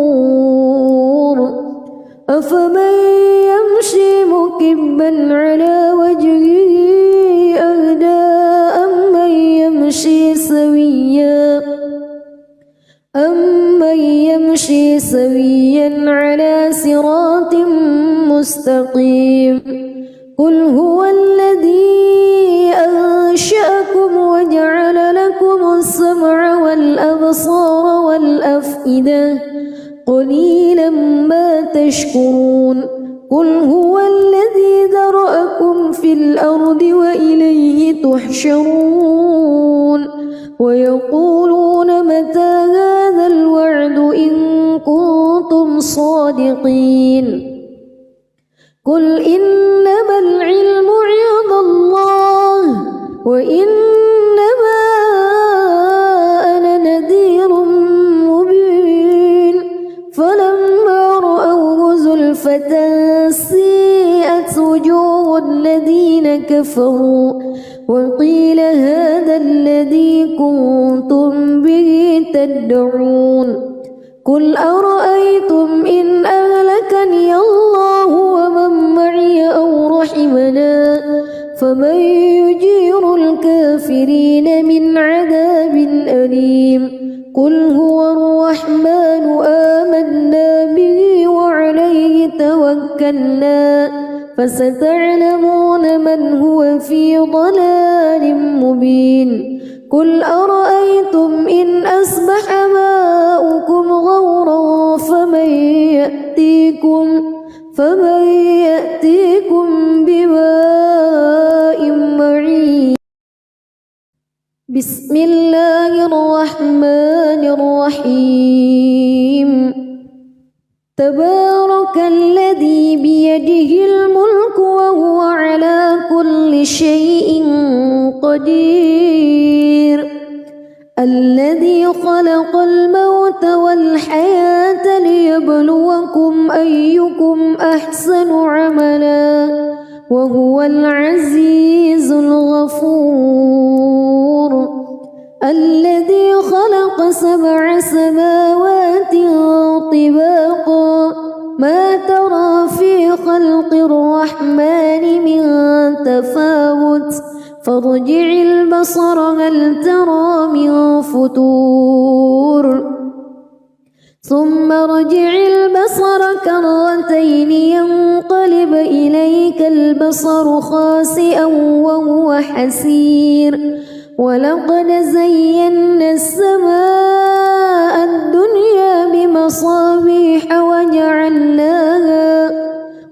ونفور أفمن يمشي مكبا على وجهه أهدى أمن يمشي سويا على صراط مستقيم قل هو الذي أنشأكم وجعل لكم السمع والأبصار والأفئدة قليلا ما تشكرون قل هو الذي ذرأكم في الأرض وإليه تحشرون ويقولون متى هذا الوعد إن كنتم صادقين قل إنما العلم عند الله وإنما أنا نذير مبين فلما رأوه زلفة سيئت وجوه الذين كفروا وقيل هذا الذي كنتم به تدعون قل أرأيتم إن أهلكني الله ومن معي أو رحمنا فمن يجير الكافرين من عذاب أليم قل هو الرحمن فستعلمون من هو في ضلال مبين قل أرأيتم إن أصبح ماؤكم غورا فمن يأتيكم بماء معين. بسم الله الرحمن الرحيم تبارك الذي بيده الملك وهو على كل شيء قدير الذي خلق الموت والحياة ليبلوكم أيكم أحسن عملا وهو العزيز الغفور الذي خلق 7 سماوات طباقا ما ترى في خلق الرحمن من تفاوت فارجع البصر هل ترى من فطور ثم ارجع البصر كرتين ينقلب إليك البصر خاسئا وهو حسير ولقد زينا السماء الدنيا بمصابيح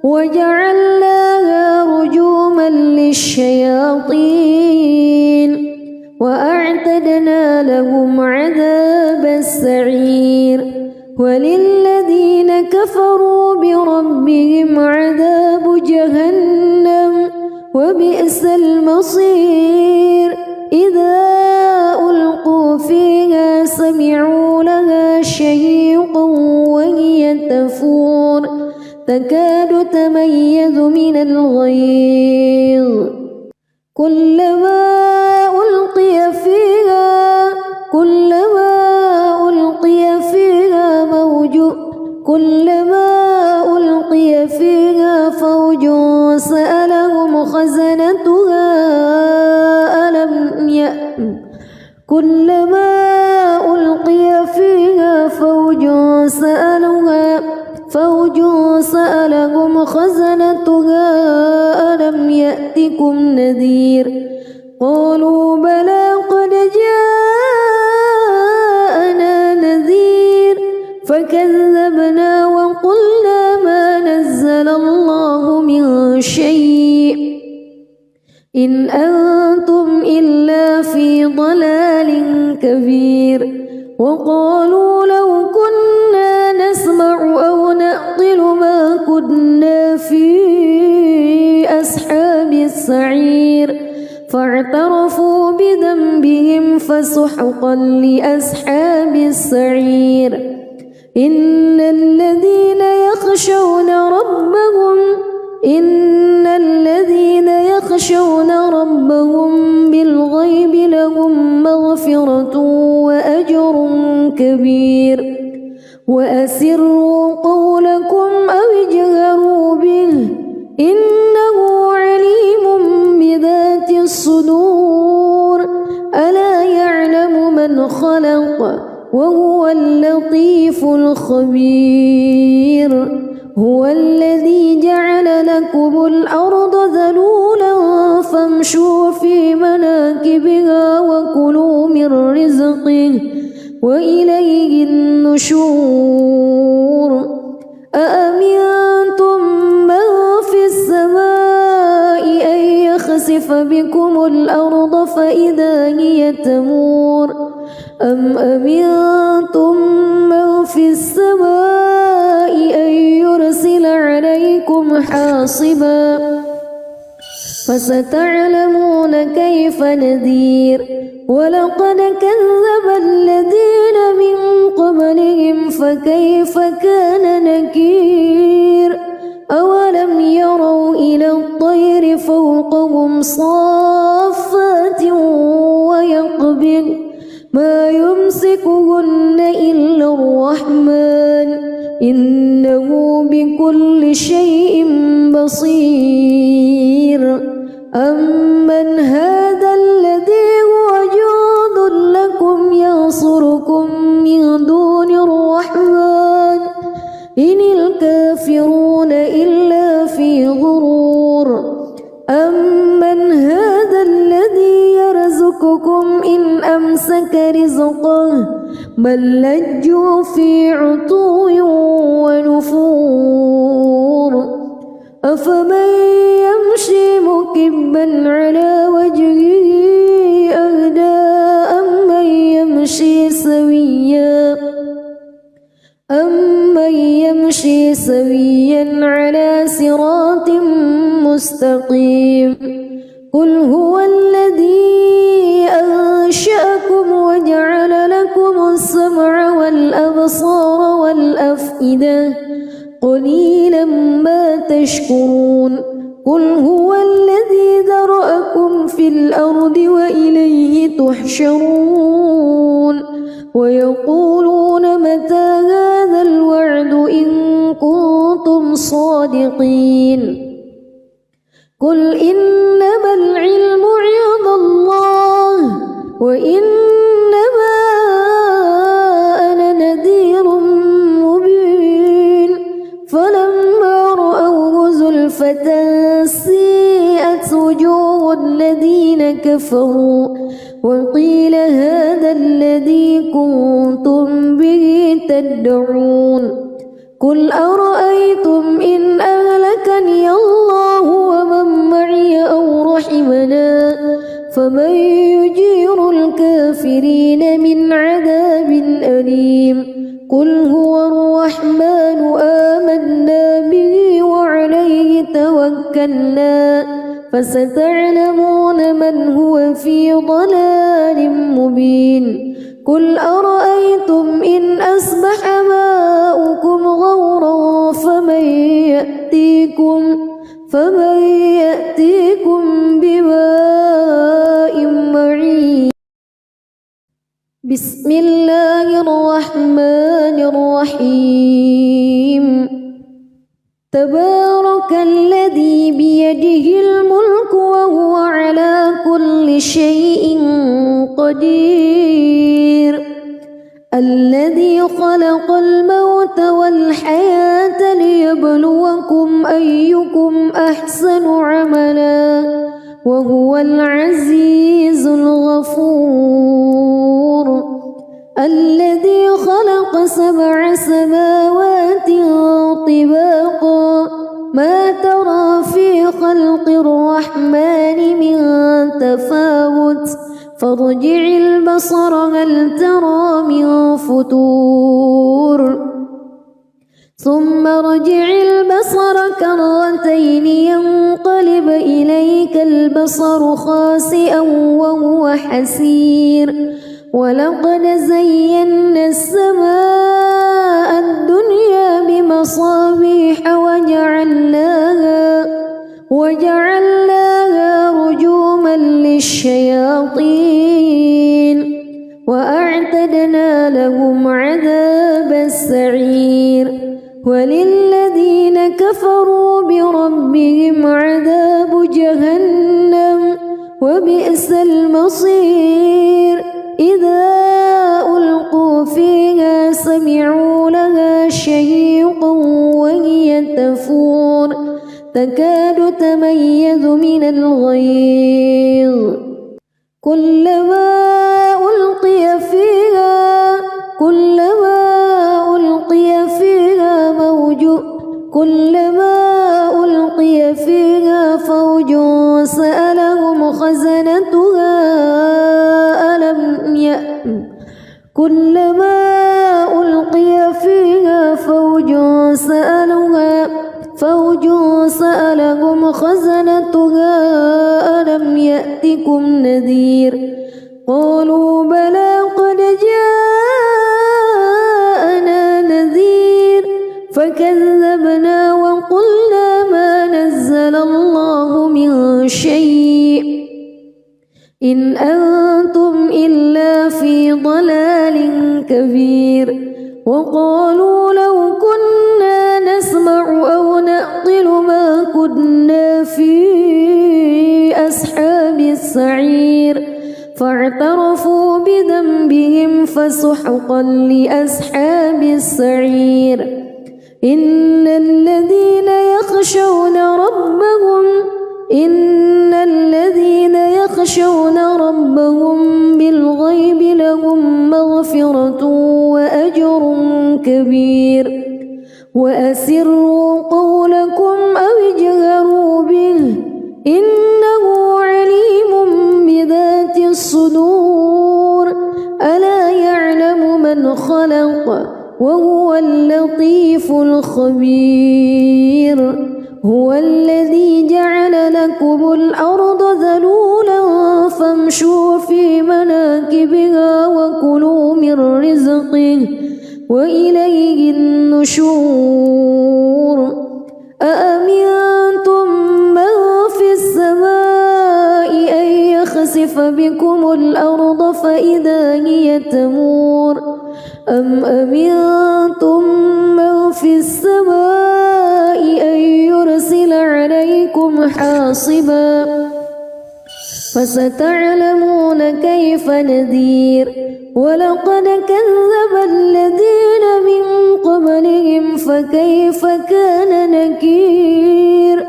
وجعلناها رجوما للشياطين وأعتدنا لهم عذاب السعير وللذين كفروا بربهم عذاب جهنم وبئس المصير إذا ألقوا فيها سمعوا لها شهيقا وهي تفور تكاد تميز من الغيظ كلما ألقي فيها فوج سألهم خزنتها كلما ألقي فيها فوج سألهم خزنتها ألم يأتكم نذير قالوا بلى قد جاءنا نذير فكذبنا وقلنا ما نزل الله من شيء إن أنتم إلا في ضلال كبير وقالوا لو كنا نسمع أو نعقل ما كنا في أصحاب السعير فاعترفوا بذنبهم فسحقا لأصحاب السعير إن الذين يخشون ربهم بالغيب لهم مغفرة وأجر كبير وأسروا قولكم أو اجهروا به إنه عليم بذات الصدور ألا يعلم من خلق وهو اللطيف الخبير هو الذي جعل لكم الأرض ذلولا فامشوا في مناكبها وكلوا من رزقه وإليه النشور أأمنتم من في السماء أن يخسف بكم الأرض فإذا هي تمور أم أمنتم من في السماء أن يرسل عليكم حاصبا فستعلمون كيف نذير ولقد كذب الذين من قبلهم فكيف كان نكير أولم يروا إلى الطير فوقهم صافات ويقبض ما يمسكهن إلا الرحمن إنه بكل شيء بصير أمن هذا الذي هو جند لكم ينصركم من دون الرحمن إن الكافرون إلا في غرور بل لجوا في عتو ونفور أفمن يمشي مكبا على وجهه أهدى أمن يمشي سويا على صراط مستقيم قل هو الذي أنشأكم وجعل لكم السمع والأبصار والأفئدة قليلا ما تشكرون قل هو الذي ذرأكم في الأرض وإليه تحشرون ويقولون متى هذا الوعد إن كنتم صادقين قل إنما العلم عند الله وإنما أنا نذير مبين فلما رأوه زلفة سيئت وجوه الذين كفروا وقيل هذا الذي كنتم به تدعون قل أرأيتم إن أهلكني الله ومن معي أو رحمنا فمن يجير الكافرين من عذاب أليم قل هو الرحمن آمنا به وعليه توكلنا فستعلمون من هو في ضلال مبين قل أرأيتم إن أصبح ماؤكم غورا فمن يأتيكم بماء معين بسم الله الرحمن الرحيم تبارك الذي بيده الملك وهو على كل شيء قدير الذي خلق الموت والحياة ليبلوكم أيكم أحسن عملا وهو العزيز الغفور الذي خلق 7 سماوات طباقا ما ترى في خلق الرحمن من تفاوت فارجع البصر هل ترى من فتور ثم ارجع البصر كرتين ينقلب إليك البصر خاسئا وهو حسير ولقد زينا السماء الدنيا بمصابيح وجعلناها رجوما للشياطين وأعتدنا لهم عذاب السعير وللذين كفروا بربهم عذاب جهنم وبئس المصير إذا ألقوا فيها سمعوا لها شهيقا وهي تفور تكاد تميز من الغيظ كلما ألقي فيها فوج سألهم خزنتها كلما ألقي فيها فوج سألهم خزنتها ألم يأتكم نذير قالوا بلى قد جاءنا نذير فكذبنا وقلنا ما نزل الله من شيء إن أنتم إلا في ضلال كبير وقالوا لو كنا نسمع أو نعقل ما كنا في أصحاب السعير فاعترفوا بذنبهم فسحقا لأصحاب السعير إن الذين يخشون ربهم بالغيب لهم مغفرة سحر كبير وأسروا قولكم أو اجهروا به إنه عليم بذات الصدور ألا يعلم من خلق وهو اللطيف الخبير هو الذي جعل لكم الأرض ذلولا فامشوا في مناكبها وكلوا من رزقه وإليه النشور أأمنتم من في السماء أن يخسف بكم الأرض فإذا هي تمور أم أمنتم من في السماء أن يرسل عليكم حاصبا فستعلمون كيف نذير ولقد كذب الذين من قبلهم فكيف كان نكير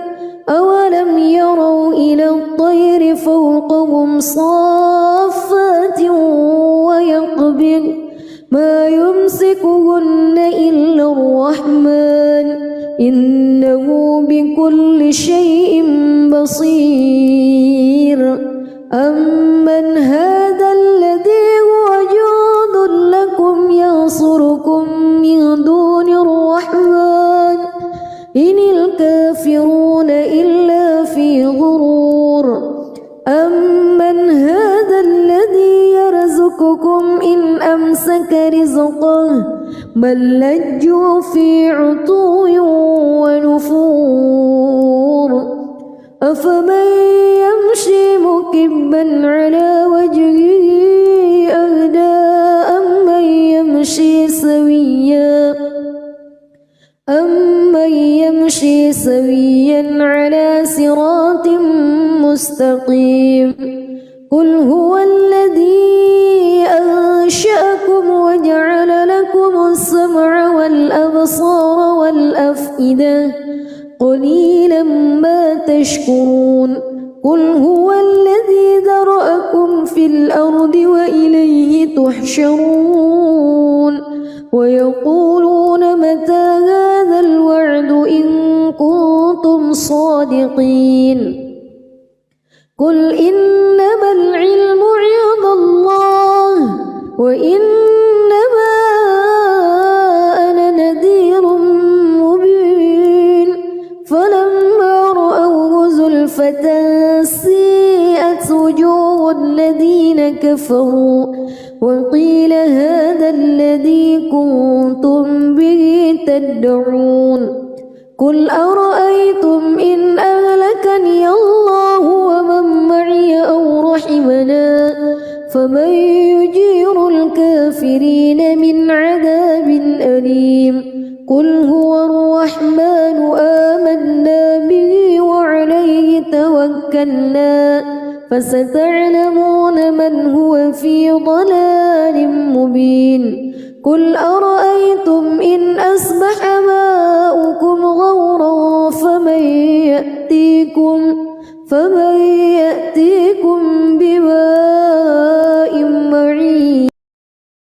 أولم يروا إلى الطير فوقهم صافات ويقبض ما يمسكهن إلا الرحمن إنه بكل شيء بصير أمن هذا الذي هو جند لكم ينصركم من دون الرحمن إن الكافرون إلا في غرور أمن هذا الذي يرزقكم إن أمسك رزقه بل لجوا في عتو ونفور أفمن يمشي مكبا على وجهه أهدى أمن يمشي سويا على صراط مستقيم قل هو الذي أنشأكم وجعل لكم السمع والأبصار والأفئدة قليلا ما تشكرون قل هو الذي ذرأكم في الأرض وإليه تحشرون ويقولون متى هذا الوعد إن كنتم صادقين قل إنما العلم عند الله وإنما أنا نذير مبين فلما رأوه زلفة سيئت وجوه الذين كفروا وقيل هذا الذي كنتم به تدعون قل أرأيتم إن أهلكني الله ومن معي أو رحمنا فمن يجير الكافرين من عذاب أليم قل هو الرحمن آمنا به وعليه توكلنا فستعلمون من هو في ضلال مبين قل أرأيتم إن أصبح ماؤكم غورا فمن يأتيكم